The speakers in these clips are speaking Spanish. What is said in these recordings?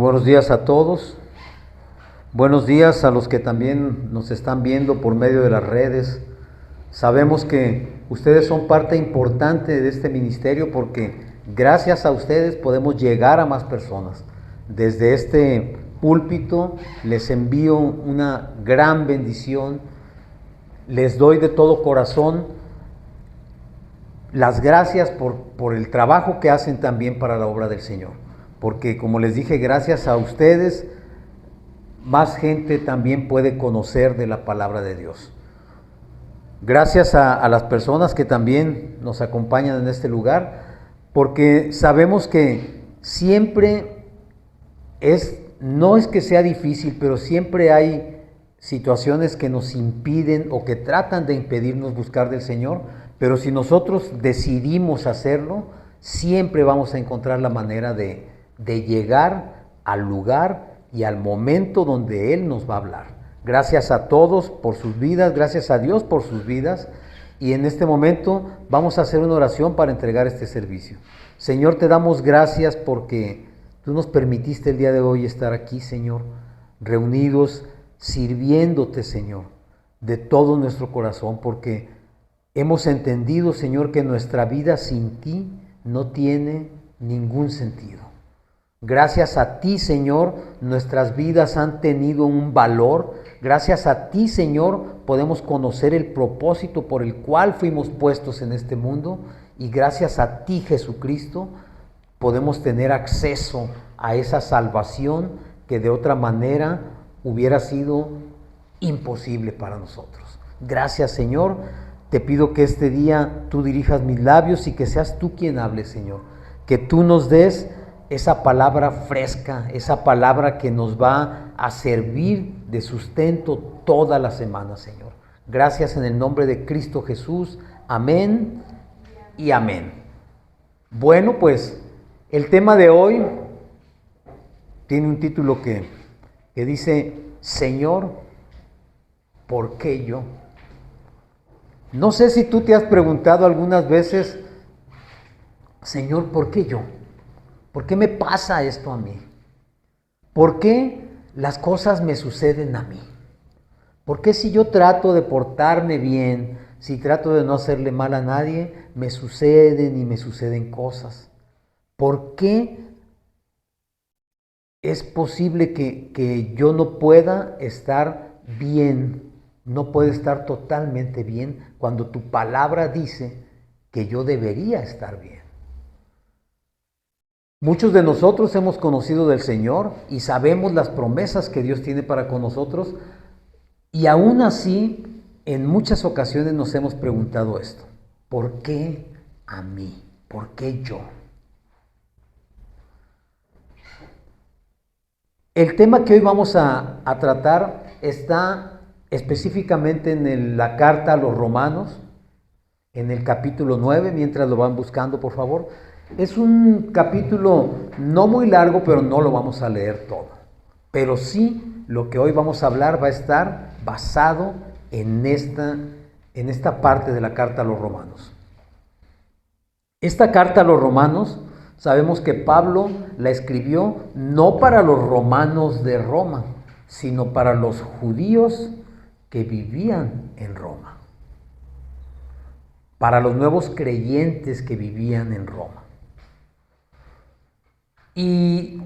buenos días a todos. Buenos días a los que también nos están viendo por medio de las redes. Sabemos que ustedes son parte importante de este ministerio porque gracias a ustedes podemos llegar a más personas. Desde este púlpito les envío una gran bendición. Les doy de todo corazón las gracias por el trabajo que hacen también para la obra del Señor. Porque como les dije, gracias a ustedes, más gente también puede conocer de la palabra de Dios. Gracias a las personas que también nos acompañan en este lugar, porque sabemos que siempre no es que sea difícil, pero siempre hay situaciones que nos impiden o que tratan de impedirnos buscar del Señor, pero si nosotros decidimos hacerlo, siempre vamos a encontrar la manera de llegar al lugar y al momento donde Él nos va a hablar. Gracias a todos por sus vidas, gracias a Dios por sus vidas. Y en este momento vamos a hacer una oración para entregar este servicio. Señor, te damos gracias porque tú nos permitiste el día de hoy estar aquí, Señor, reunidos, sirviéndote, Señor, de todo nuestro corazón, porque hemos entendido, Señor, que nuestra vida sin ti no tiene ningún sentido. Gracias a ti, Señor, nuestras vidas han tenido un valor. Gracias a ti, Señor, podemos conocer el propósito por el cual fuimos puestos en este mundo. Y gracias a ti, Jesucristo, podemos tener acceso a esa salvación que de otra manera hubiera sido imposible para nosotros. Gracias, Señor. Te pido que este día tú dirijas mis labios y que seas tú quien hable, Señor. Que tú nos des esa palabra fresca, esa palabra que nos va a servir de sustento toda la semana, Señor. Gracias en el nombre de Cristo Jesús. Amén y amén. Bueno, pues el tema de hoy tiene un título que dice, Señor, ¿por qué yo? No sé si tú te has preguntado algunas veces, Señor, ¿por qué yo? ¿Por qué me pasa esto a mí? ¿Por qué las cosas me suceden a mí? ¿Por qué si yo trato de portarme bien, si trato de no hacerle mal a nadie, me suceden y me suceden cosas? ¿Por qué es posible que yo no pueda estar bien, no pueda estar totalmente bien cuando tu palabra dice que yo debería estar bien? Muchos de nosotros hemos conocido del Señor y sabemos las promesas que Dios tiene para con nosotros, y aún así en muchas ocasiones nos hemos preguntado esto: ¿por qué a mí? ¿Por qué yo? El tema que hoy vamos a tratar está específicamente en la carta a los Romanos, en el capítulo 9, mientras lo van buscando, por favor. Es un capítulo no muy largo, pero no lo vamos a leer todo. Pero sí, lo que hoy vamos a hablar va a estar basado en esta parte de la carta a los Romanos. Esta carta a los Romanos, sabemos que Pablo la escribió no para los romanos de Roma, sino para los judíos que vivían en Roma, para los nuevos creyentes que vivían en Roma. Y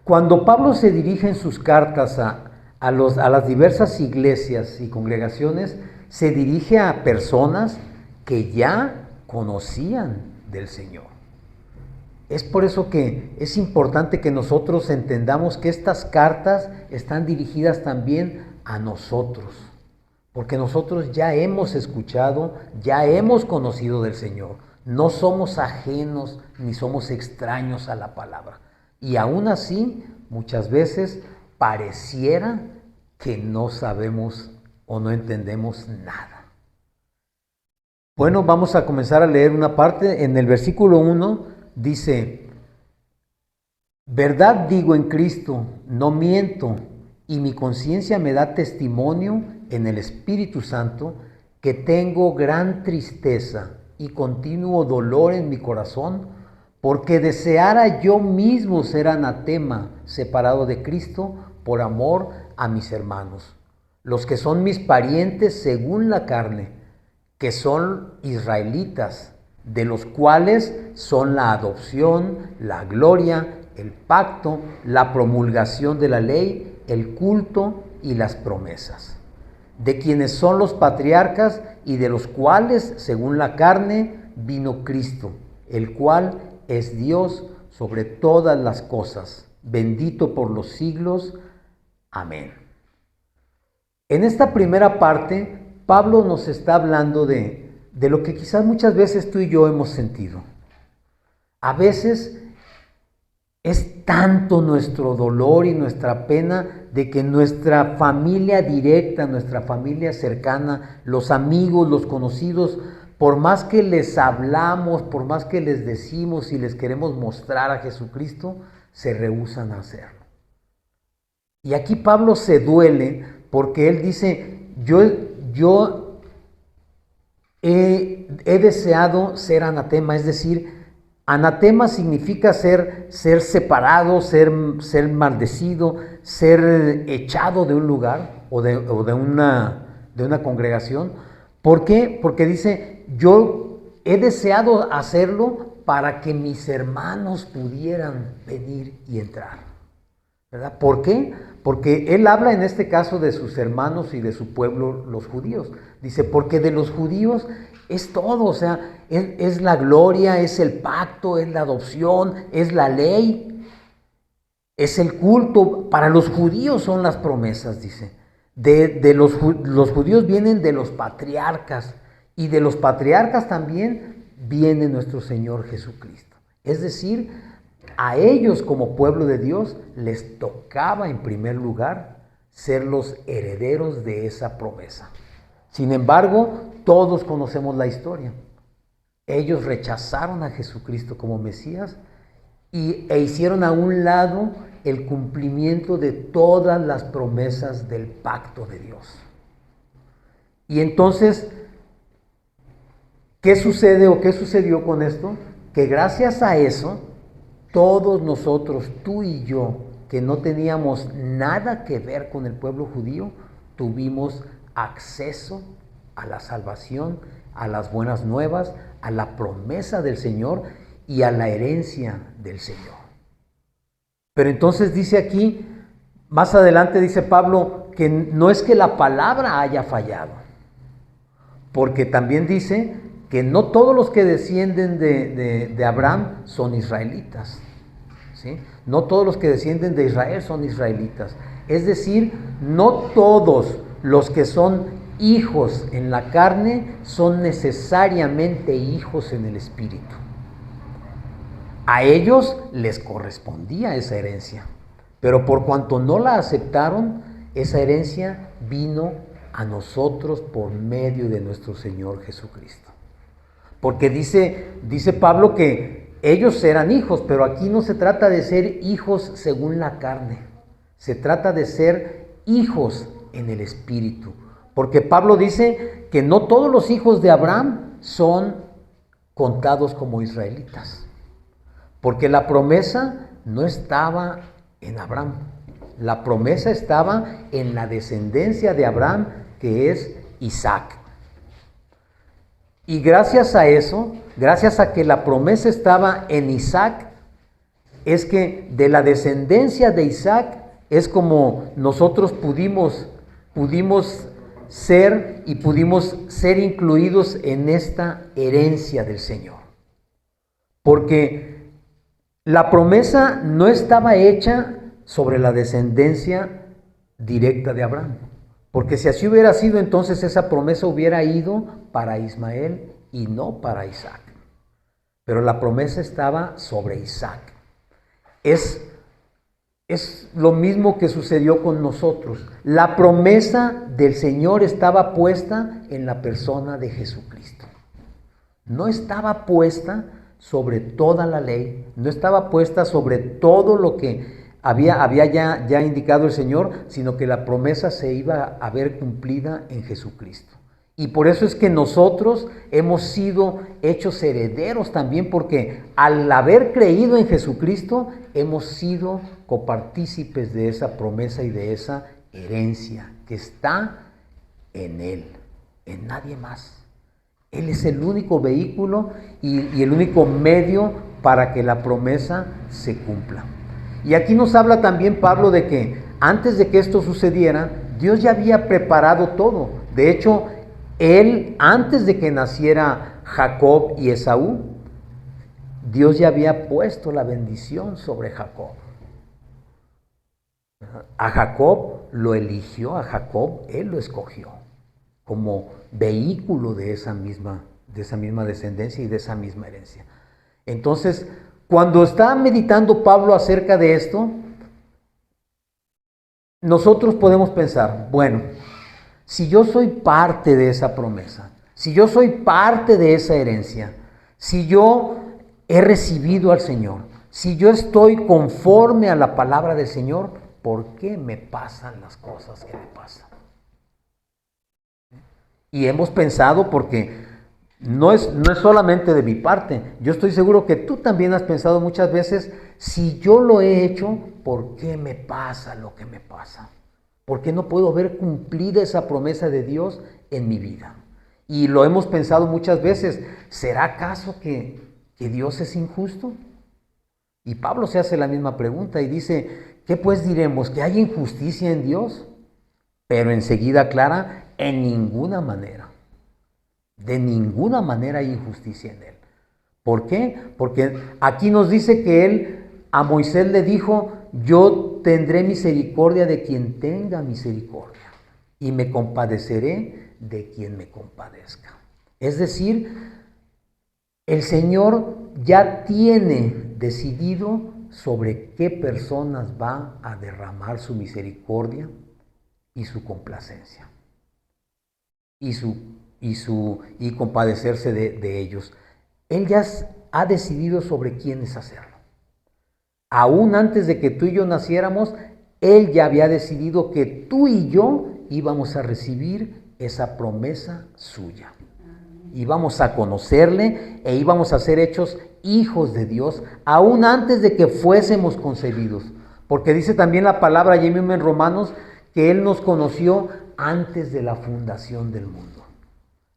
cuando Pablo se dirige en sus cartas a las diversas iglesias y congregaciones, se dirige a personas que ya conocían del Señor. Es por eso que es importante que nosotros entendamos que estas cartas están dirigidas también a nosotros, porque nosotros ya hemos escuchado, ya hemos conocido del Señor. No somos ajenos ni somos extraños a la palabra. Y aún así, muchas veces pareciera que no sabemos o no entendemos nada. Bueno, vamos a comenzar a leer una parte. En el versículo 1 dice: verdad digo en Cristo, no miento, y mi conciencia me da testimonio en el Espíritu Santo que tengo gran tristeza y continuo dolor en mi corazón porque deseara yo mismo ser anatema, separado de Cristo, por amor a mis hermanos, los que son mis parientes según la carne, que son israelitas, de los cuales son la adopción, la gloria, el pacto, la promulgación de la ley, el culto y las promesas, de quienes son los patriarcas y de los cuales, según la carne, vino Cristo, el cual es Dios sobre todas las cosas, bendito por los siglos. Amén. En esta primera parte, Pablo nos está hablando de lo que quizás muchas veces tú y yo hemos sentido. A veces es tanto nuestro dolor y nuestra pena de que nuestra familia directa, nuestra familia cercana, los amigos, los conocidos, por más que les hablamos, por más que les decimos y les queremos mostrar a Jesucristo, se rehúsan a hacerlo. Y aquí Pablo se duele porque él dice, yo he deseado ser anatema, es decir, anatema significa ser separado, ser maldecido, ser echado de un lugar o de una congregación. ¿Por qué? Porque dice, yo he deseado hacerlo para que mis hermanos pudieran venir y entrar, ¿verdad? ¿Por qué? Porque él habla en este caso de sus hermanos y de su pueblo, los judíos. Dice, porque de los judíos es todo, o sea, es la gloria, es el pacto, es la adopción, es la ley, es el culto. Para los judíos son las promesas, dice. Los judíos vienen de los patriarcas, y de los patriarcas también viene nuestro Señor Jesucristo. Es decir, a ellos como pueblo de Dios les tocaba en primer lugar ser los herederos de esa promesa. Sin embargo, todos conocemos la historia. Ellos rechazaron a Jesucristo como Mesías e hicieron a un lado el cumplimiento de todas las promesas del pacto de Dios. Y entonces, ¿qué sucede o qué sucedió con esto? Que gracias a eso, todos nosotros, tú y yo, que no teníamos nada que ver con el pueblo judío, tuvimos acceso a la salvación, a las buenas nuevas, a la promesa del Señor y a la herencia del Señor. Pero entonces dice aquí, más adelante dice Pablo, que no es que la palabra haya fallado, porque también dice que no todos los que descienden de Abraham son israelitas, ¿sí? No todos los que descienden de Israel son israelitas. Es decir, no todos los que son hijos en la carne son necesariamente hijos en el espíritu. A ellos les correspondía esa herencia, pero por cuanto no la aceptaron, esa herencia vino a nosotros por medio de nuestro Señor Jesucristo. Porque dice Pablo que ellos eran hijos, pero aquí no se trata de ser hijos según la carne, se trata de ser hijos en el espíritu. Porque Pablo dice que no todos los hijos de Abraham son contados como israelitas. Porque la promesa no estaba en Abraham. La promesa estaba en la descendencia de Abraham, que es Isaac. Y gracias a eso, gracias a que la promesa estaba en Isaac, es que de la descendencia de Isaac es como nosotros pudimos ser y pudimos ser incluidos en esta herencia del Señor. Porque la promesa no estaba hecha sobre la descendencia directa de Abraham. Porque si así hubiera sido, entonces esa promesa hubiera ido para Ismael y no para Isaac. Pero la promesa estaba sobre Isaac. Es lo mismo que sucedió con nosotros. La promesa del Señor estaba puesta en la persona de Jesucristo. No estaba puesta sobre toda la ley, no estaba puesta sobre todo lo que había ya indicado el Señor, sino que la promesa se iba a ver cumplida en Jesucristo. Y por eso es que nosotros hemos sido hechos herederos también, porque al haber creído en Jesucristo, hemos sido copartícipes de esa promesa y de esa herencia que está en Él, en nadie más. Él es el único vehículo y el único medio para que la promesa se cumpla. Y aquí nos habla también Pablo de que antes de que esto sucediera, Dios ya había preparado todo. De hecho, Él, antes de que naciera Jacob y Esaú, Dios ya había puesto la bendición sobre Jacob. A Jacob lo eligió, a Jacob Él lo escogió como vehículo de esa misma descendencia y de esa misma herencia. Entonces, cuando está meditando Pablo acerca de esto, nosotros podemos pensar, bueno, si yo soy parte de esa promesa, si yo soy parte de esa herencia, si yo he recibido al Señor, si yo estoy conforme a la palabra del Señor, ¿por qué me pasan las cosas que me pasan? Y hemos pensado, porque no es solamente de mi parte, yo estoy seguro que tú también has pensado muchas veces, si yo lo he hecho, ¿por qué me pasa lo que me pasa? ¿Por qué no puedo ver cumplida esa promesa de Dios en mi vida? Y lo hemos pensado muchas veces, ¿será acaso que Dios es injusto? Y Pablo se hace la misma pregunta y dice, ¿qué pues diremos? ¿Que hay injusticia en Dios? Pero enseguida aclara, en ninguna manera. De ninguna manera hay injusticia en Él. ¿Por qué? Porque aquí nos dice que Él a Moisés le dijo, yo tendré misericordia de quien tenga misericordia y me compadeceré de quien me compadezca. Es decir, el Señor ya tiene decidido sobre qué personas va a derramar su misericordia y su complacencia y compadecerse de ellos. Él ya ha decidido sobre quiénes hacerlo. Aún antes de que tú y yo naciéramos, Él ya había decidido que tú y yo íbamos a recibir esa promesa suya. Íbamos a conocerle e íbamos a ser hechos hijos de Dios, aún antes de que fuésemos concebidos. Porque dice también la palabra allí mismo en Romanos, que Él nos conoció antes de la fundación del mundo.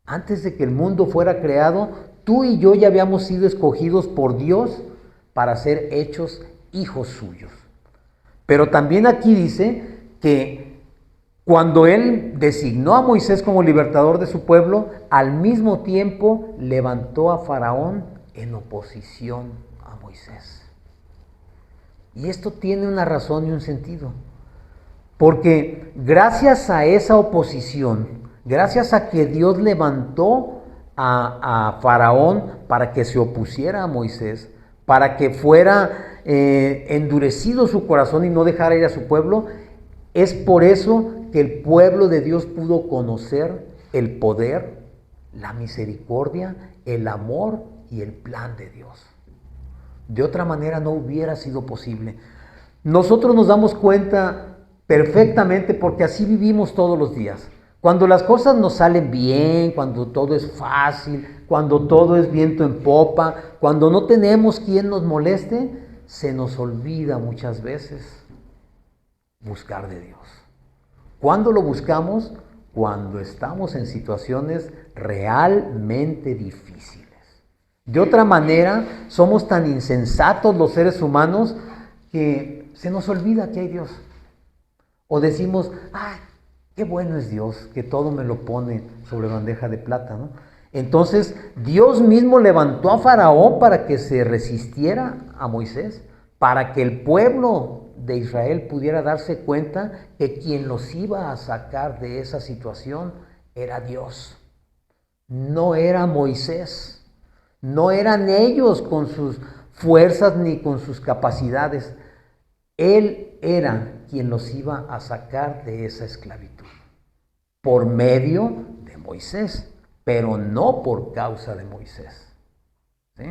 Antes de que el mundo fuera creado, tú y yo ya habíamos sido escogidos por Dios para ser hechos hijos suyos. Pero también aquí dice que cuando Él designó a Moisés como libertador de su pueblo, al mismo tiempo levantó a Faraón en oposición a Moisés. Y esto tiene una razón y un sentido. Porque gracias a esa oposición, gracias a que Dios levantó a Faraón para que se opusiera a Moisés, para que fuera endurecido su corazón y no dejara ir a su pueblo, es por eso que el pueblo de Dios pudo conocer el poder, la misericordia, el amor y el plan de Dios. De otra manera no hubiera sido posible. Nosotros nos damos cuenta perfectamente porque así vivimos todos los días. Cuando las cosas nos salen bien, cuando todo es fácil, cuando todo es viento en popa, cuando no tenemos quien nos moleste, se nos olvida muchas veces buscar de Dios. ¿Cuándo lo buscamos? Cuando estamos en situaciones realmente difíciles. De otra manera, somos tan insensatos los seres humanos que se nos olvida que hay Dios. O decimos, ¡ay, qué bueno es Dios, que todo me lo pone sobre bandeja de plata!, ¿no? Entonces, Dios mismo levantó a Faraón para que se resistiera a Moisés, para que el pueblo de Israel pudiera darse cuenta que quien los iba a sacar de esa situación era Dios. No era Moisés, no eran ellos con sus fuerzas ni con sus capacidades. Él era quien los iba a sacar de esa esclavitud, por medio de Moisés, pero no por causa de Moisés. ¿Sí?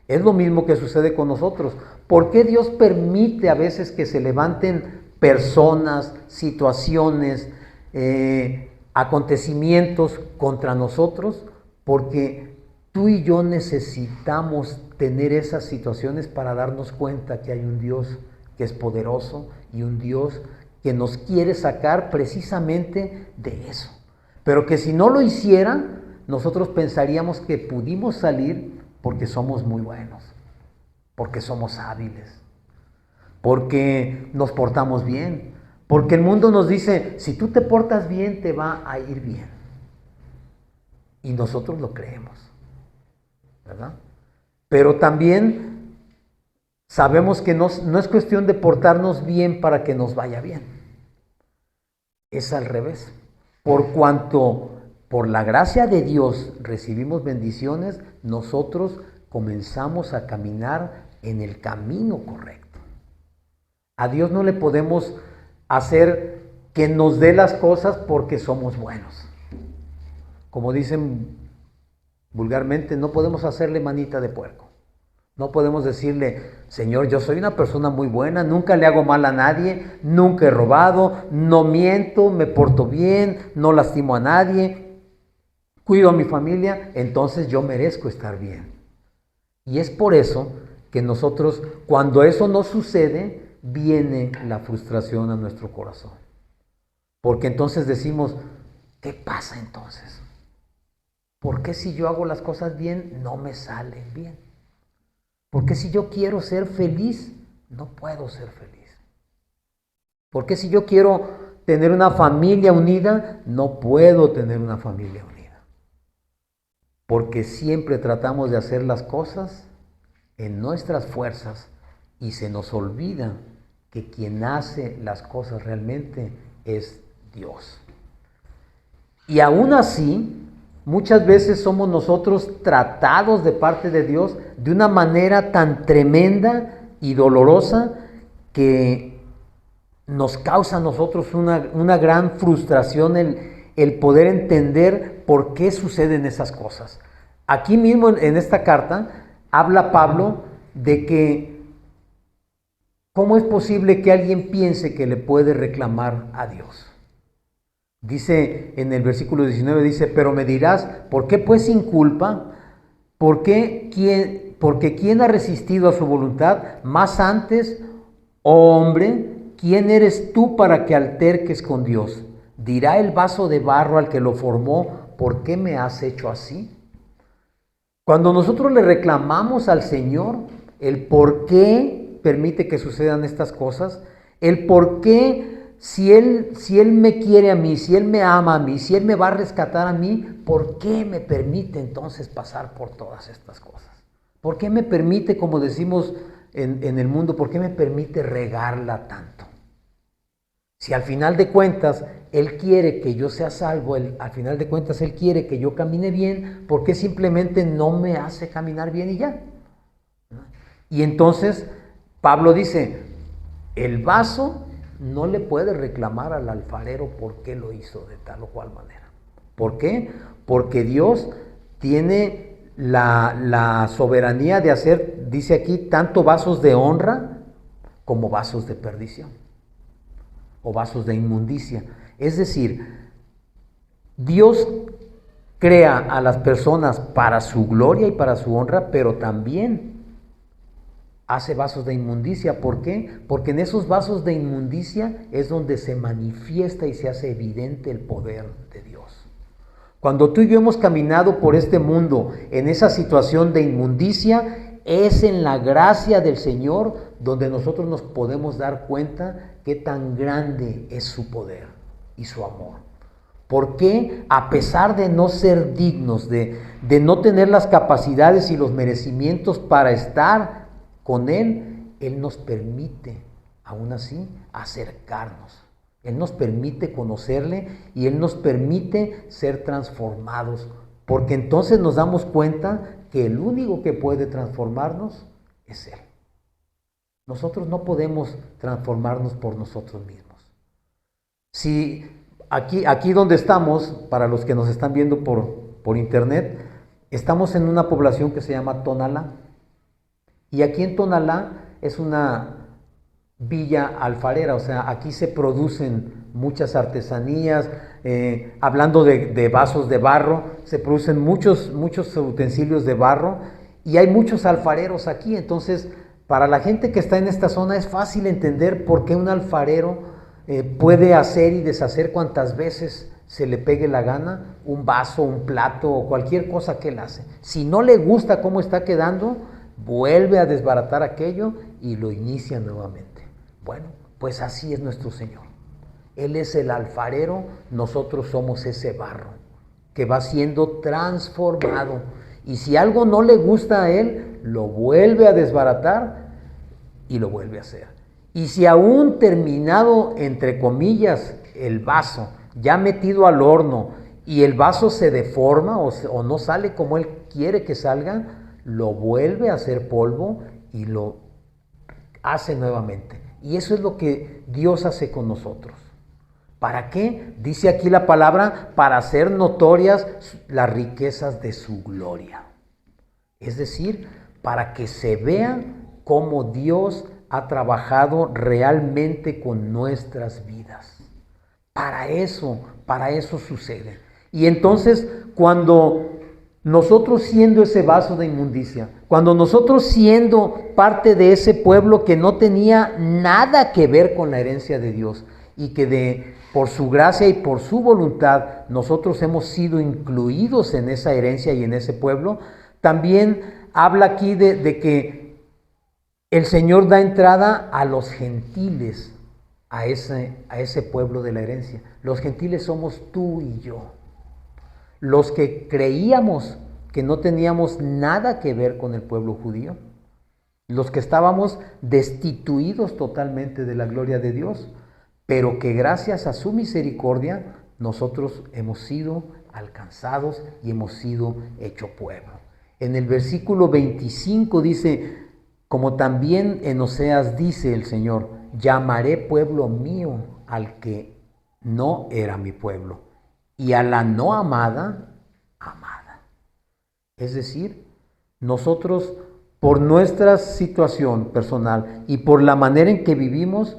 Es lo mismo que sucede con nosotros. ¿Por qué Dios permite a veces que se levanten personas, situaciones, acontecimientos contra nosotros, porque tú y yo necesitamos tener esas situaciones para darnos cuenta que hay un Dios que es poderoso y un Dios que nos quiere sacar precisamente de eso. Pero que si no lo hiciera, nosotros pensaríamos que pudimos salir porque somos muy buenos, porque somos hábiles, porque nos portamos bien, porque el mundo nos dice, si tú te portas bien, te va a ir bien. Y nosotros lo creemos, ¿verdad? Pero también sabemos que no es cuestión de portarnos bien para que nos vaya bien. Es al revés. Por cuanto por la gracia de Dios recibimos bendiciones, nosotros comenzamos a caminar en el camino correcto. A Dios no le podemos hacer que nos dé las cosas porque somos buenos. Como dicen vulgarmente, no podemos hacerle manita de puerco. No podemos decirle, Señor, yo soy una persona muy buena, nunca le hago mal a nadie, nunca he robado, no miento, me porto bien, no lastimo a nadie, cuido a mi familia, entonces yo merezco estar bien. Y es por eso que nosotros, cuando eso no sucede, viene la frustración a nuestro corazón. Porque entonces decimos, ¿qué pasa entonces? ¿Por qué si yo hago las cosas bien, no me salen bien? ¿Por qué si yo quiero ser feliz, no puedo ser feliz? ¿Por qué si yo quiero tener una familia unida, no puedo tener una familia unida? Porque siempre tratamos de hacer las cosas en nuestras fuerzas y se nos olvida que quien hace las cosas realmente es Dios. Y aún así, muchas veces somos nosotros tratados de parte de Dios de una manera tan tremenda y dolorosa que nos causa a nosotros una gran frustración el poder entender por qué suceden esas cosas. Aquí mismo en esta carta habla Pablo de que ¿cómo es posible que alguien piense que le puede reclamar a Dios? Dice en el versículo 19, dice, pero me dirás, ¿por qué pues sin culpa? Porque ¿quién ha resistido a su voluntad? Más antes, oh hombre, ¿quién eres tú para que alterques con Dios? Dirá el vaso de barro al que lo formó, ¿por qué me has hecho así? Cuando nosotros le reclamamos al Señor el por qué permite que sucedan estas cosas, el por qué si él me quiere a mí, si Él me ama a mí, si Él me va a rescatar a mí, ¿por qué me permite entonces pasar por todas estas cosas? ¿Por qué me permite, como decimos en el mundo, por qué me permite regarla tanto? Si al final de cuentas Él quiere que yo sea salvo, al final de cuentas Él quiere que yo camine bien, ¿por qué simplemente no me hace caminar bien y ya? Y entonces Pablo dice, el vaso no le puede reclamar al alfarero por qué lo hizo de tal o cual manera. ¿Por qué? Porque Dios tiene la soberanía de hacer, dice aquí, tanto vasos de honra como vasos de perdición o vasos de inmundicia. Es decir, Dios crea a las personas para su gloria y para su honra, pero también hace vasos de inmundicia. ¿Por qué? Porque en esos vasos de inmundicia es donde se manifiesta y se hace evidente el poder de Dios. Cuando tú y yo hemos caminado por este mundo en esa situación de inmundicia, es en la gracia del Señor donde nosotros nos podemos dar cuenta qué tan grande es su poder y su amor. Porque a pesar de no ser dignos, de no tener las capacidades y los merecimientos para estar con Él, Él nos permite, aún así, acercarnos. Él nos permite conocerle y Él nos permite ser transformados, porque entonces nos damos cuenta que el único que puede transformarnos es Él. Nosotros no podemos transformarnos por nosotros mismos. Si aquí donde estamos, para los que nos están viendo por internet, estamos en una población que se llama Tonalá. Y aquí en Tonalá es una villa alfarera, o sea, aquí se producen muchas artesanías, hablando de vasos de barro, se producen muchos utensilios de barro y hay muchos alfareros aquí. Entonces, para la gente que está en esta zona es fácil entender por qué un alfarero puede hacer y deshacer cuantas veces se le pegue la gana, un vaso, un plato o cualquier cosa que él hace. Si no le gusta cómo está quedando, vuelve a desbaratar aquello y lo inicia nuevamente. Bueno, pues así es nuestro Señor. Él es el alfarero, nosotros somos ese barro que va siendo transformado. Y si algo no le gusta a Él, lo vuelve a desbaratar y lo vuelve a hacer. Y si aún terminado, entre comillas, el vaso, ya metido al horno, y el vaso se deforma o no sale como Él quiere que salga, lo vuelve a hacer polvo y lo hace nuevamente. Y eso es lo que Dios hace con nosotros. ¿Para qué? Dice aquí la palabra, para hacer notorias las riquezas de su gloria. Es decir, para que se vea cómo Dios ha trabajado realmente con nuestras vidas. Para eso sucede. Y entonces, cuando nosotros siendo ese vaso de inmundicia, cuando nosotros siendo parte de ese pueblo que no tenía nada que ver con la herencia de Dios y que por su gracia y por su voluntad nosotros hemos sido incluidos en esa herencia y en ese pueblo, también habla aquí de que el Señor da entrada a los gentiles, a ese pueblo de la herencia. Los gentiles somos tú y yo. Los que creíamos que no teníamos nada que ver con el pueblo judío. Los que estábamos destituidos totalmente de la gloria de Dios, pero que gracias a su misericordia nosotros hemos sido alcanzados y hemos sido hecho pueblo. En el versículo 25 dice, como también en Oseas dice el Señor, llamaré pueblo mío al que no era mi pueblo, y a la no amada, amada. Es decir, nosotros por nuestra situación personal y por la manera en que vivimos,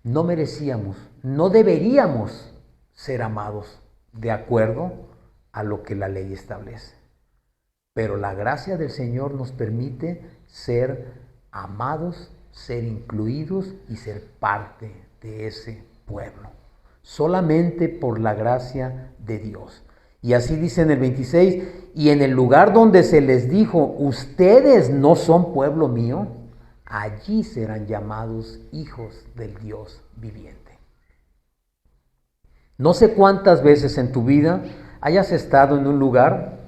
no merecíamos, no deberíamos ser amados de acuerdo a lo que la ley establece. Pero la gracia del Señor nos permite ser amados, ser incluidos y ser parte de ese pueblo. Solamente por la gracia de Dios. Y así dice en el 26, y en el lugar donde se les dijo, ustedes no son pueblo mío, allí serán llamados hijos del Dios viviente. No sé cuántas veces en tu vida hayas estado en un lugar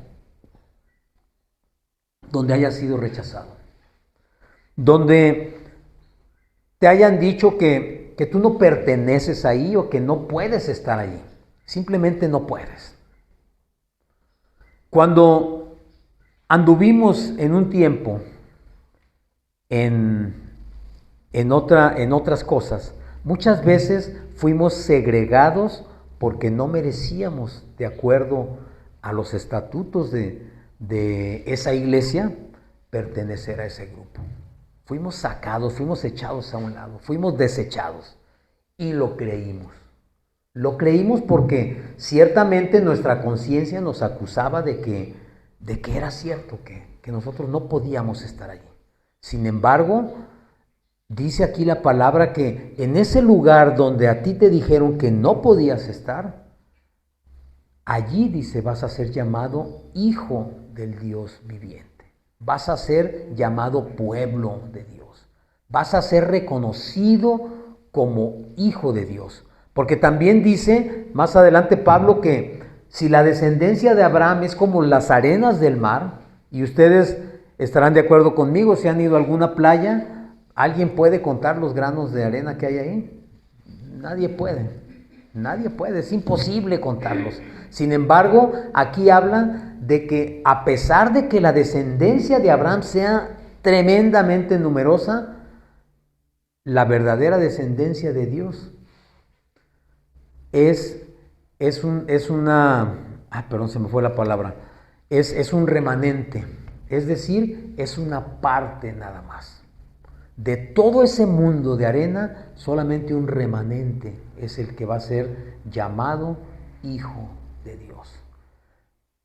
donde hayas sido rechazado, donde te hayan dicho que tú no perteneces ahí o que no puedes estar allí, simplemente no puedes. Cuando anduvimos en un tiempo en otras cosas, muchas veces fuimos segregados porque no merecíamos, de acuerdo a los estatutos de esa iglesia, pertenecer a ese grupo. Fuimos sacados, fuimos echados a un lado, fuimos desechados y lo creímos. Lo creímos porque ciertamente nuestra conciencia nos acusaba de que era cierto, que nosotros no podíamos estar allí. Sin embargo, dice aquí la palabra que en ese lugar donde a ti te dijeron que no podías estar, allí dice vas a ser llamado hijo del Dios viviente. Vas a ser llamado pueblo de Dios. Vas a ser reconocido como hijo de Dios. Porque también dice más adelante Pablo que si la descendencia de Abraham es como las arenas del mar, y ustedes estarán de acuerdo conmigo, si han ido a alguna playa, ¿alguien puede contar los granos de arena que hay ahí? Nadie puede, es imposible contarlos. Sin embargo, aquí habla de que a pesar de que la descendencia de Abraham sea tremendamente numerosa, la verdadera descendencia de Dios es un remanente, es decir, es una parte nada más. De todo ese mundo de arena, solamente un remanente es el que va a ser llamado hijo de Dios.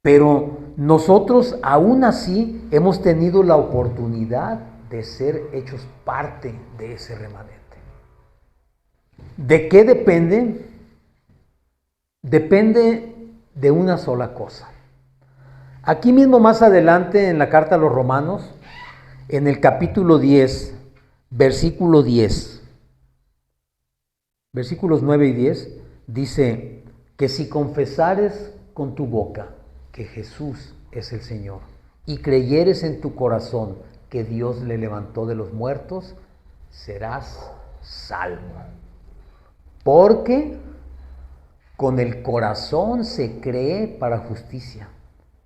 Pero nosotros aún así hemos tenido la oportunidad de ser hechos parte de ese remanente. ¿De qué depende? Depende de una sola cosa. Aquí mismo más adelante en la carta a los Romanos, en el capítulo 10, versículo 10, versículos 9 y 10, dice que si confesares con tu boca que Jesús es el Señor y creyeres en tu corazón que Dios le levantó de los muertos, serás salvo. Porque con el corazón se cree para justicia,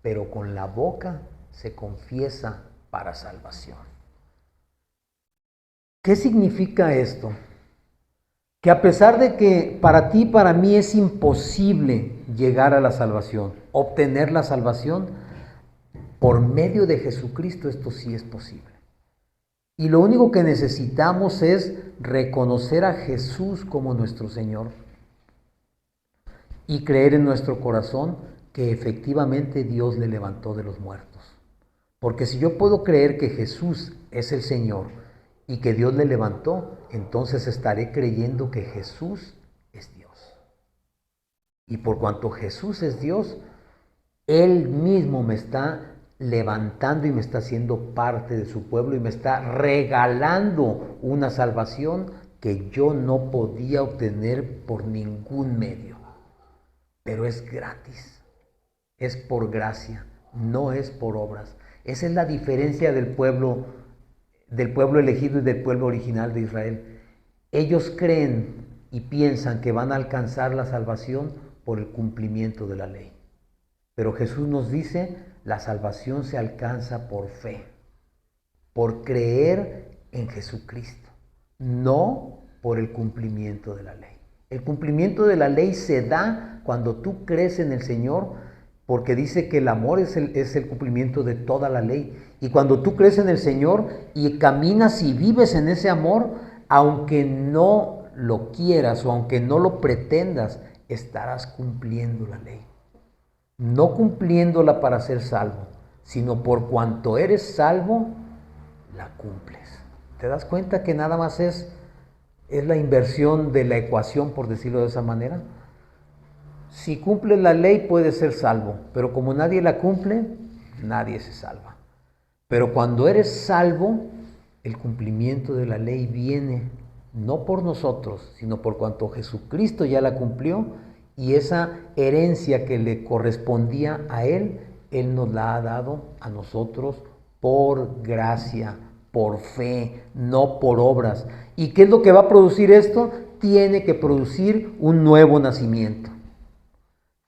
pero con la boca se confiesa para salvación. ¿Qué significa esto? Que a pesar de que para ti y para mí es imposible llegar a la salvación, obtener la salvación, por medio de Jesucristo esto sí es posible. Y lo único que necesitamos es reconocer a Jesús como nuestro Señor y creer en nuestro corazón que efectivamente Dios le levantó de los muertos. Porque si yo puedo creer que Jesús es el Señor y que Dios le levantó, entonces estaré creyendo que Jesús es Dios. Y por cuanto Jesús es Dios, Él mismo me está levantando y me está haciendo parte de su pueblo y me está regalando una salvación que yo no podía obtener por ningún medio. Pero es gratis, es por gracia, no es por obras. Esa es la diferencia del pueblo elegido y del pueblo original de Israel. Ellos creen y piensan que van a alcanzar la salvación por el cumplimiento de la ley. Pero Jesús nos dice, la salvación se alcanza por fe, por creer en Jesucristo, no por el cumplimiento de la ley. El cumplimiento de la ley se da cuando tú crees en el Señor, porque dice que el amor es el cumplimiento de toda la ley. Y cuando tú crees en el Señor y caminas y vives en ese amor, aunque no lo quieras o aunque no lo pretendas, estarás cumpliendo la ley. No cumpliéndola para ser salvo, sino por cuanto eres salvo, la cumples. ¿Te das cuenta que nada más es la inversión de la ecuación, por decirlo de esa manera? Si cumples la ley puedes ser salvo, pero como nadie la cumple, nadie se salva. Pero cuando eres salvo, el cumplimiento de la ley viene no por nosotros, sino por cuanto Jesucristo ya la cumplió, y esa herencia que le correspondía a Él, Él nos la ha dado a nosotros por gracia, por fe, no por obras. ¿Y qué es lo que va a producir esto? Tiene que producir un nuevo nacimiento.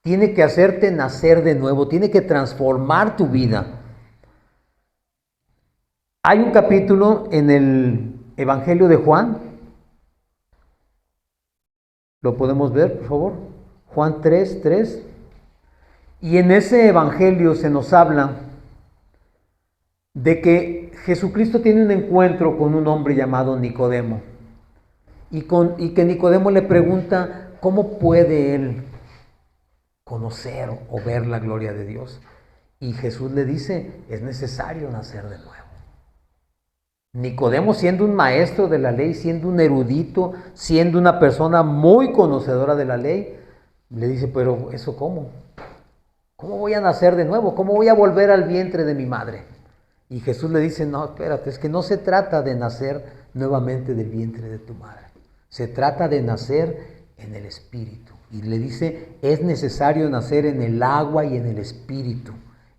Tiene que hacerte nacer de nuevo, tiene que transformar tu vida. Hay un capítulo en el Evangelio de Juan. ¿Lo podemos ver, por favor? Juan 3:3. Y en ese Evangelio se nos habla de que Jesucristo tiene un encuentro con un hombre llamado Nicodemo. Y que Nicodemo le pregunta, ¿cómo puede él conocer o ver la gloria de Dios? Y Jesús le dice, es necesario nacer de nuevo. Nicodemo, siendo un maestro de la ley, siendo un erudito, siendo una persona muy conocedora de la ley, le dice, pero ¿eso cómo? ¿Cómo voy a nacer de nuevo? ¿Cómo voy a volver al vientre de mi madre? Y Jesús le dice, no, espérate, es que no se trata de nacer nuevamente del vientre de tu madre. Se trata de nacer en el Espíritu. Y le dice, es necesario nacer en el agua y en el Espíritu.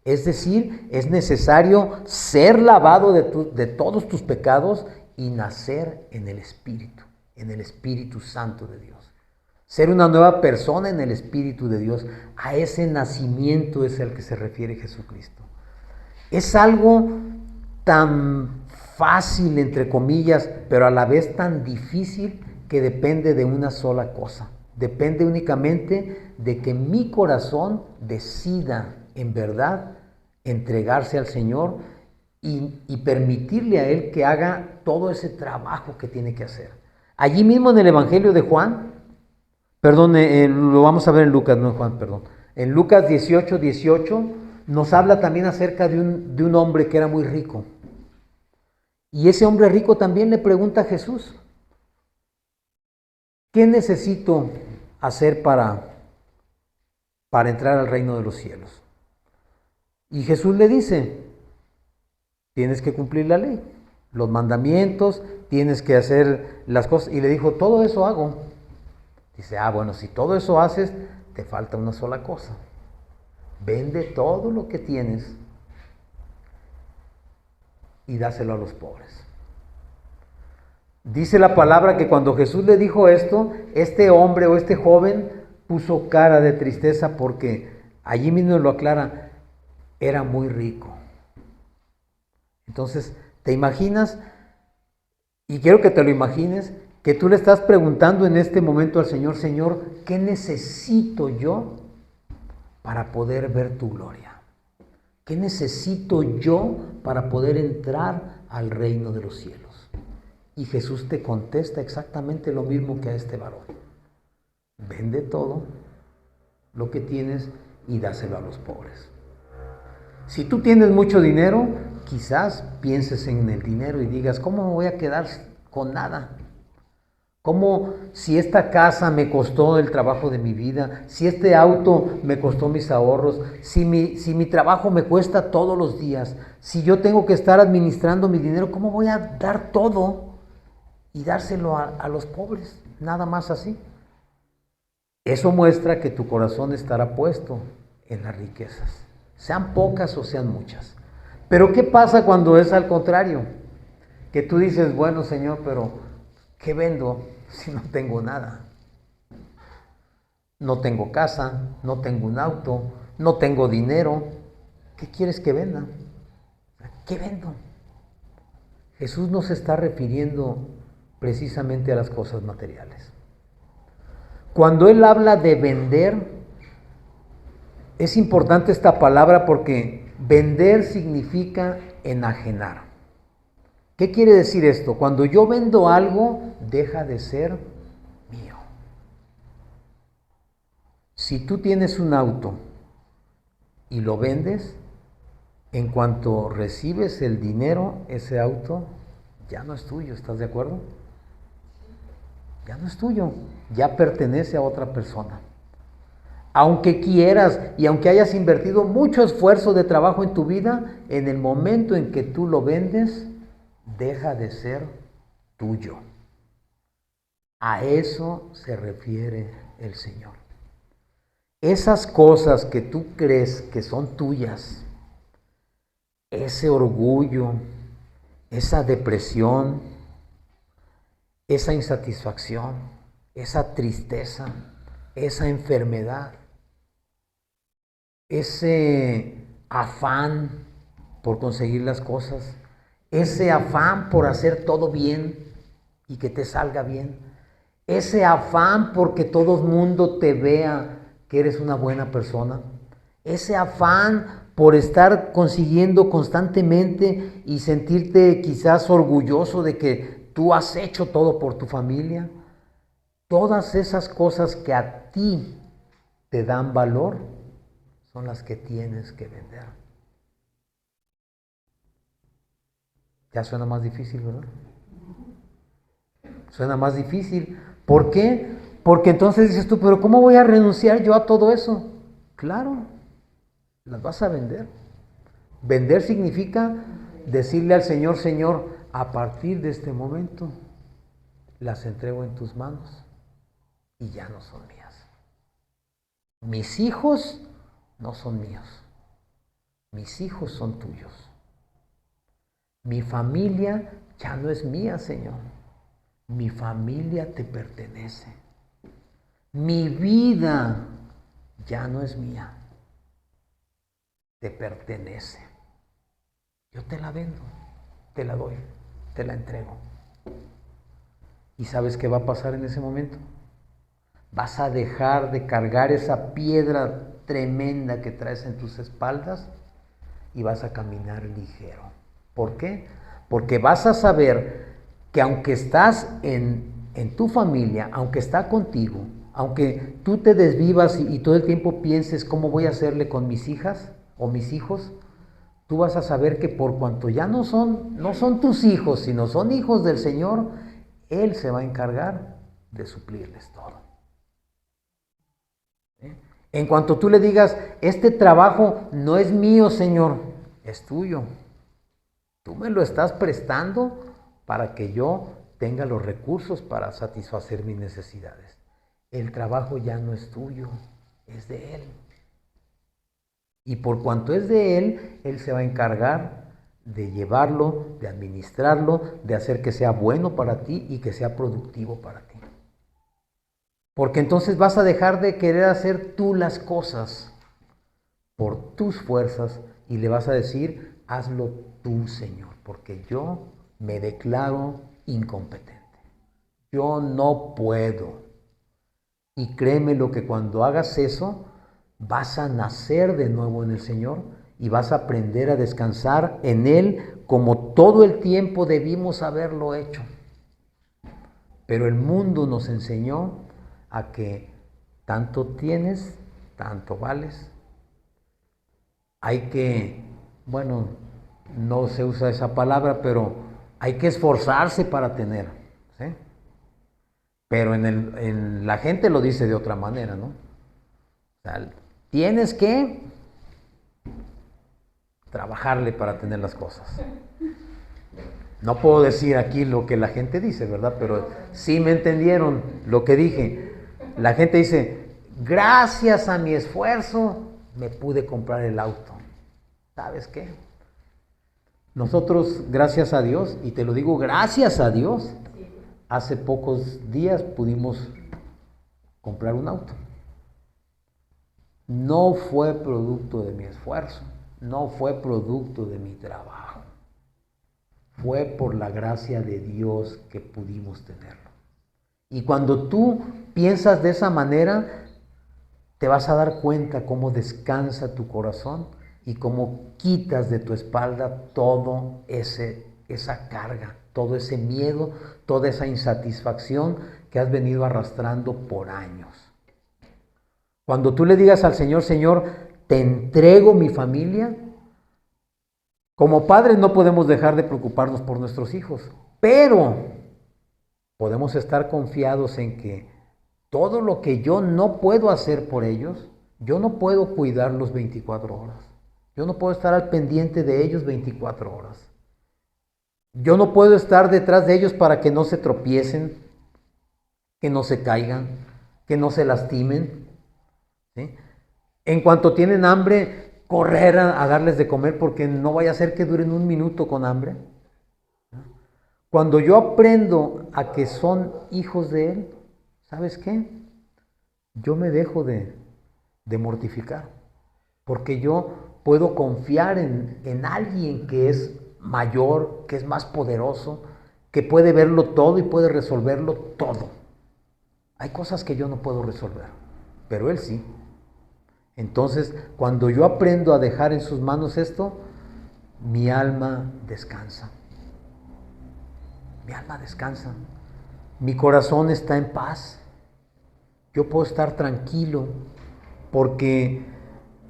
Es decir, es necesario ser lavado de todos tus pecados y nacer en el Espíritu Santo de Dios. Ser una nueva persona en el Espíritu de Dios. A ese nacimiento es al que se refiere Jesucristo. Es algo tan fácil, entre comillas, pero a la vez tan difícil que depende de una sola cosa. Depende únicamente de que mi corazón decida en verdad entregarse al Señor y permitirle a Él que haga todo ese trabajo que tiene que hacer. Allí mismo en el Evangelio de Juan, perdón, lo vamos a ver en Lucas, no en Juan, perdón. En Lucas 18:18 nos habla también acerca de un hombre que era muy rico. Y ese hombre rico también le pregunta a Jesús, ¿qué necesito hacer para entrar al reino de los cielos? Y Jesús le dice, tienes que cumplir la ley, los mandamientos, tienes que hacer las cosas. Y le dijo, todo eso hago. Dice, bueno, si todo eso haces, te falta una sola cosa. Vende todo lo que tienes y dáselo a los pobres. Dice la palabra que cuando Jesús le dijo esto, este hombre o este joven puso cara de tristeza porque allí mismo lo aclara, era muy rico. Entonces, ¿te imaginas? Y quiero que te lo imagines, que tú le estás preguntando en este momento al Señor, Señor, ¿qué necesito yo para poder ver tu gloria? ¿Qué necesito yo para poder entrar al reino de los cielos? Y Jesús te contesta exactamente lo mismo que a este varón. Vende todo lo que tienes y dáselo a los pobres. Si tú tienes mucho dinero, quizás pienses en el dinero y digas, ¿cómo me voy a quedar con nada? ¿Cómo si esta casa me costó el trabajo de mi vida? Si este auto me costó mis ahorros, si mi trabajo me cuesta todos los días, si yo tengo que estar administrando mi dinero, ¿cómo voy a dar todo y dárselo a los pobres? Nada más así. Eso muestra que tu corazón estará puesto en las riquezas, sean pocas o sean muchas. Pero ¿qué pasa cuando es al contrario? Que tú dices, bueno, Señor, pero ¿qué vendo si no tengo nada? No tengo casa, no tengo un auto, no tengo dinero. ¿Qué quieres que venda? ¿Qué vendo? Jesús no se está refiriendo precisamente a las cosas materiales. Cuando Él habla de vender, es importante esta palabra porque vender significa enajenar. ¿Qué quiere decir esto? Cuando yo vendo algo, deja de ser mío. Si tú tienes un auto y lo vendes, en cuanto recibes el dinero, ese auto ya no es tuyo, ¿estás de acuerdo? Ya no es tuyo, ya pertenece a otra persona. Aunque quieras y aunque hayas invertido mucho esfuerzo de trabajo en tu vida, en el momento en que tú lo vendes, deja de ser tuyo. A eso se refiere el Señor. Esas cosas que tú crees que son tuyas, ese orgullo, esa depresión, esa insatisfacción, esa tristeza, esa enfermedad, ese afán por conseguir las cosas, ese afán por hacer todo bien y que te salga bien, ese afán porque todo el mundo te vea que eres una buena persona, ese afán por estar consiguiendo constantemente y sentirte quizás orgulloso de que tú has hecho todo por tu familia, todas esas cosas que a ti te dan valor son las que tienes que vender. Ya suena más difícil, ¿verdad? Suena más difícil. ¿Por qué? Porque entonces dices tú, pero ¿cómo voy a renunciar yo a todo eso? Claro, las vas a vender. Vender significa decirle al Señor, Señor, a partir de este momento las entrego en tus manos y ya no son mías. Mis hijos no son míos. Mis hijos son tuyos. Mi familia ya no es mía, Señor. Mi familia te pertenece. Mi vida ya no es mía. Te pertenece. Yo te la vendo, te la doy, te la entrego. ¿Y sabes qué va a pasar en ese momento? Vas a dejar de cargar esa piedra tremenda que traes en tus espaldas y vas a caminar ligero. ¿Por qué? Porque vas a saber que aunque estás en tu familia, aunque está contigo, aunque tú te desvivas y todo el tiempo pienses cómo voy a hacerle con mis hijas o mis hijos, tú vas a saber que por cuanto ya no son tus hijos, sino son hijos del Señor, Él se va a encargar de suplirles todo. ¿Eh? En cuanto tú le digas, este trabajo no es mío, Señor, es tuyo. Tú me lo estás prestando para que yo tenga los recursos para satisfacer mis necesidades. El trabajo ya no es tuyo, es de Él. Y por cuanto es de Él, Él se va a encargar de llevarlo, de administrarlo, de hacer que sea bueno para ti y que sea productivo para ti. Porque entonces vas a dejar de querer hacer tú las cosas por tus fuerzas y le vas a decir, hazlo tú, Señor, porque yo me declaro incompetente. Yo no puedo. Y créeme lo que cuando hagas eso, vas a nacer de nuevo en el Señor y vas a aprender a descansar en Él como todo el tiempo debimos haberlo hecho. Pero el mundo nos enseñó a que tanto tienes, tanto vales. Hay que, bueno, no se usa esa palabra, pero hay que esforzarse para tener, ¿sí? Pero en la gente lo dice de otra manera, ¿no? O sea, tienes que trabajarle para tener las cosas. No puedo decir aquí lo que la gente dice, ¿verdad? Pero sí me entendieron lo que dije. La gente dice, gracias a mi esfuerzo me pude comprar el auto. ¿Sabes qué? Nosotros, gracias a Dios, y te lo digo, gracias a Dios, hace pocos días pudimos comprar un auto. No fue producto de mi esfuerzo, no fue producto de mi trabajo. Fue por la gracia de Dios que pudimos tenerlo. Y cuando tú piensas de esa manera, te vas a dar cuenta cómo descansa tu corazón y cómo quitas de tu espalda todo esa carga, todo ese miedo, toda esa insatisfacción que has venido arrastrando por años. Cuando tú le digas al Señor, Señor, te entrego mi familia, como padres no podemos dejar de preocuparnos por nuestros hijos, pero podemos estar confiados en que todo lo que yo no puedo hacer por ellos, yo no puedo cuidarlos 24 horas. Yo no puedo estar al pendiente de ellos 24 horas. Yo no puedo estar detrás de ellos para que no se tropiecen, que no se caigan, que no se lastimen, ¿sí? En cuanto tienen hambre, correr a darles de comer porque no vaya a ser que duren un minuto con hambre. Cuando yo aprendo a que son hijos de Él, ¿sabes qué? Yo me dejo de mortificar, porque yo puedo confiar en alguien que es mayor, que es más poderoso, que puede verlo todo y puede resolverlo todo. Hay cosas que yo no puedo resolver, pero Él sí. Entonces, cuando yo aprendo a dejar en sus manos esto, mi alma descansa. Mi alma descansa. Mi corazón está en paz. Yo puedo estar tranquilo porque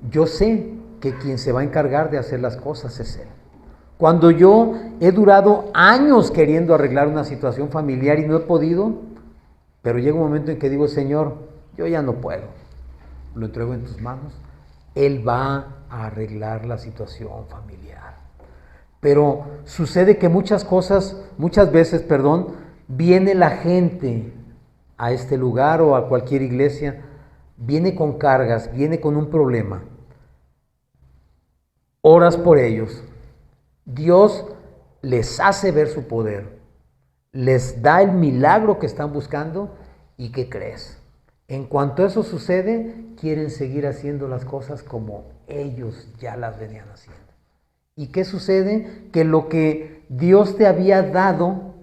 yo sé que quien se va a encargar de hacer las cosas es Él. Cuando yo he durado años queriendo arreglar una situación familiar y no he podido, pero llega un momento en que digo, Señor, yo ya no puedo, lo entrego en tus manos. Él va a arreglar la situación familiar. Pero sucede que muchas veces, viene la gente a este lugar o a cualquier iglesia, viene con cargas, viene con un problema. Oras por ellos. Dios les hace ver su poder, les da el milagro que están buscando y ¿qué crees? En cuanto eso sucede, quieren seguir haciendo las cosas como ellos ya las venían haciendo. ¿Y qué sucede? Que lo que Dios te había dado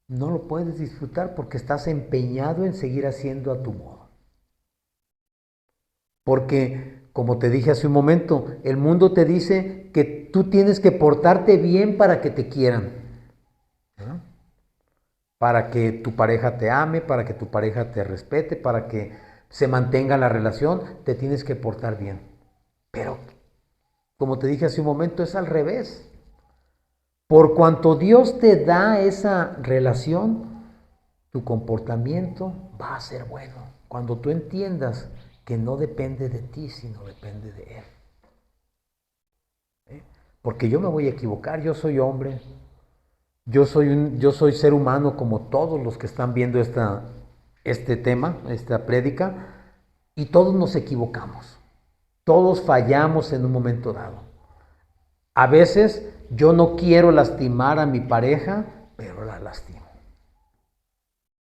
no lo puedes disfrutar porque estás empeñado en seguir haciendo a tu modo. Porque Como te dije hace un momento, el mundo te dice que tú tienes que portarte bien para que te quieran, ¿no? Para que tu pareja te ame, para que tu pareja te respete, para que se mantenga la relación, te tienes que portar bien. Pero, como te dije hace un momento, es al revés. Por cuanto Dios te da esa relación, tu comportamiento va a ser bueno. Cuando tú entiendas que no depende de ti, sino depende de Él. ¿Eh? Porque yo me voy a equivocar, yo soy hombre, yo soy ser humano como todos los que están viendo este tema, esta prédica, y todos nos equivocamos. Todos fallamos en un momento dado. A veces yo no quiero lastimar a mi pareja, pero la lastimo.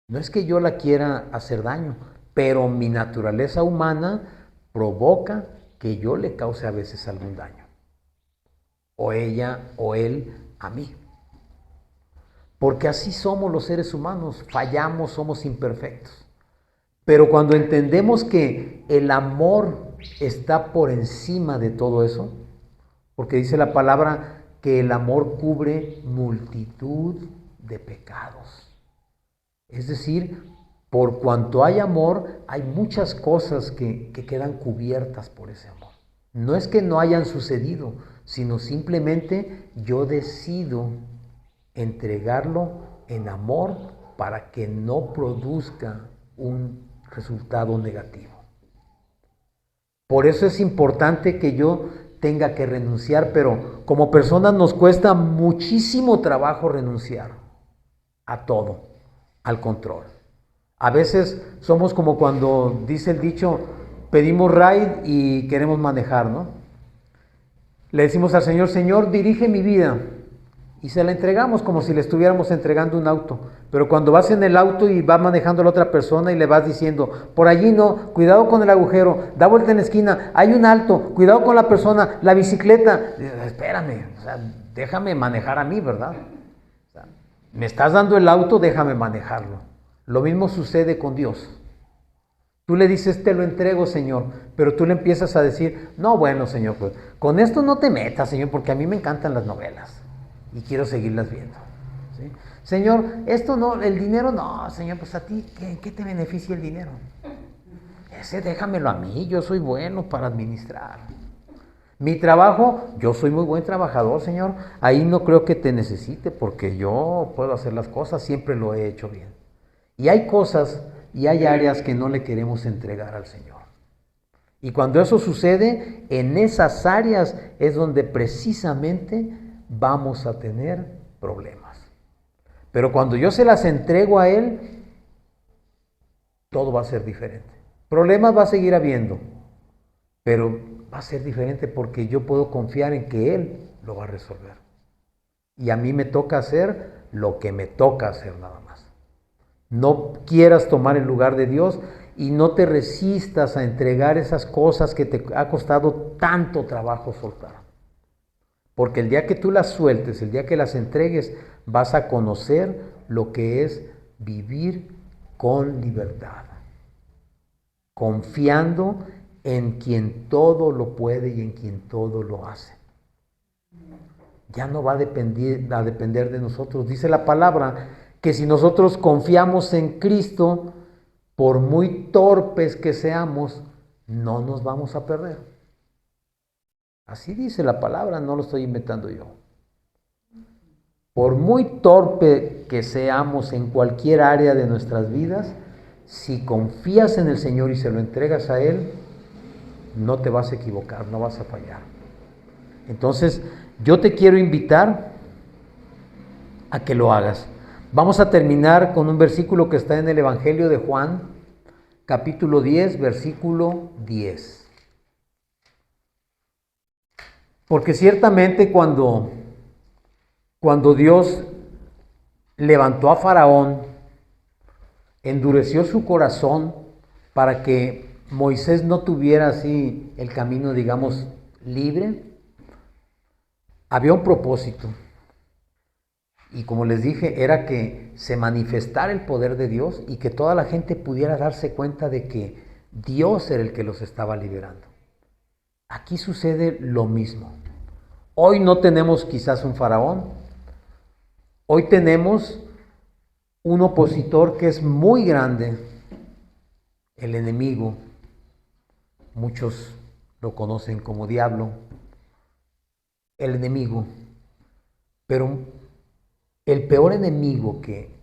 No es que yo la quiera hacer daño, pero mi naturaleza humana provoca que yo le cause a veces algún daño. O ella o él a mí. Porque así somos los seres humanos, fallamos, somos imperfectos. Pero cuando entendemos que el amor está por encima de todo eso, porque dice la palabra que el amor cubre multitud de pecados. Es decir, por cuanto hay amor, hay muchas cosas que quedan cubiertas por ese amor. No es que no hayan sucedido, sino simplemente yo decido entregarlo en amor para que no produzca un resultado negativo. Por eso es importante que yo tenga que renunciar, pero como personas nos cuesta muchísimo trabajo renunciar a todo, al control. A veces somos como cuando dice el dicho, pedimos ride y queremos manejar, ¿no? Le decimos al Señor, Señor, dirige mi vida. Y se la entregamos como si le estuviéramos entregando un auto. Pero cuando vas en el auto y va manejando la otra persona y le vas diciendo, por allí no, cuidado con el agujero, da vuelta en la esquina, hay un alto, cuidado con la persona, la bicicleta. Espérame, o sea, déjame manejar a mí, ¿verdad? O sea, me estás dando el auto, déjame manejarlo. Lo mismo sucede con Dios. Tú le dices, te lo entrego, Señor, pero tú le empiezas a decir, no, bueno, Señor, pues con esto no te metas, Señor, porque a mí me encantan las novelas y quiero seguirlas viendo. ¿Sí? Señor, esto no, el dinero no, Señor, pues a ti, ¿qué te beneficia el dinero? Ese déjamelo a mí, yo soy bueno para administrar. Mi trabajo, yo soy muy buen trabajador, Señor, ahí no creo que te necesite porque yo puedo hacer las cosas, siempre lo he hecho bien. Y hay cosas y hay áreas que no le queremos entregar al Señor. Y cuando eso sucede, en esas áreas es donde precisamente vamos a tener problemas. Pero cuando yo se las entrego a Él, todo va a ser diferente. Problemas va a seguir habiendo, pero va a ser diferente porque yo puedo confiar en que Él lo va a resolver. Y a mí me toca hacer lo que me toca hacer nada más. No quieras tomar el lugar de Dios y no te resistas a entregar esas cosas que te ha costado tanto trabajo soltar. Porque el día que tú las sueltes, el día que las entregues, vas a conocer lo que es vivir con libertad, confiando en quien todo lo puede y en quien todo lo hace. Ya no va a depender de nosotros. Dice la palabra que si nosotros confiamos en Cristo, por muy torpes que seamos, no nos vamos a perder. Así dice la palabra, no lo estoy inventando yo. Por muy torpe que seamos en cualquier área de nuestras vidas, si confías en el Señor y se lo entregas a Él, no te vas a equivocar, no vas a fallar. Entonces, yo te quiero invitar a que lo hagas. Vamos a terminar con un versículo que está en el Evangelio de Juan, capítulo 10, versículo 10. Porque ciertamente cuando Dios levantó a Faraón, endureció su corazón para que Moisés no tuviera así el camino, digamos, libre, había un propósito. Y como les dije, era que se manifestara el poder de Dios y que toda la gente pudiera darse cuenta de que Dios era el que los estaba liberando. Aquí sucede lo mismo. Hoy no tenemos quizás un faraón, hoy tenemos un opositor que es muy grande, el enemigo. Muchos lo conocen como diablo, el enemigo. Pero el peor enemigo que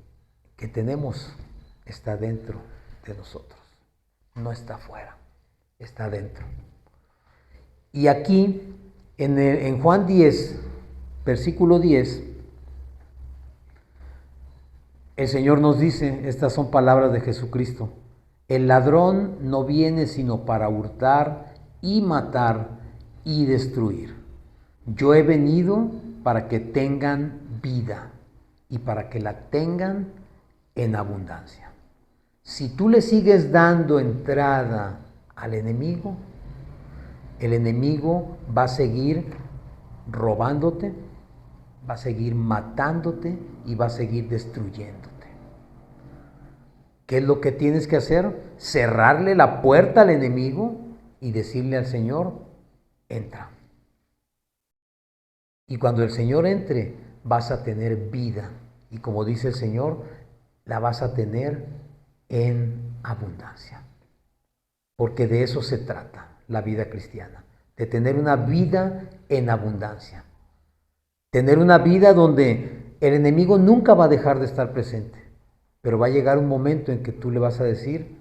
tenemos está dentro de nosotros, no está afuera, está dentro. Y aquí, en Juan 10, versículo 10, el Señor nos dice, estas son palabras de Jesucristo: el ladrón no viene sino para hurtar y matar y destruir. Yo he venido para que tengan vida y para que la tengan en abundancia. Si tú le sigues dando entrada al enemigo, el enemigo va a seguir robándote, va a seguir matándote y va a seguir destruyéndote. ¿Qué es lo que tienes que hacer? Cerrarle la puerta al enemigo y decirle al Señor: entra. Y cuando el Señor entre, vas a tener vida. Y como dice el Señor, la vas a tener en abundancia. Porque de eso se trata la vida cristiana, de tener una vida en abundancia. Tener una vida donde el enemigo nunca va a dejar de estar presente, pero va a llegar un momento en que tú le vas a decir: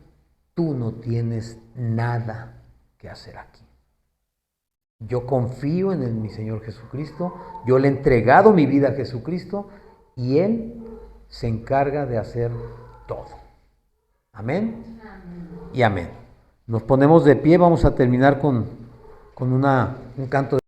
tú no tienes nada que hacer aquí. Yo confío en mi Señor Jesucristo, yo le he entregado mi vida a Jesucristo y Él se encarga de hacer todo. Amén y amén. Nos ponemos de pie, vamos a terminar con un canto de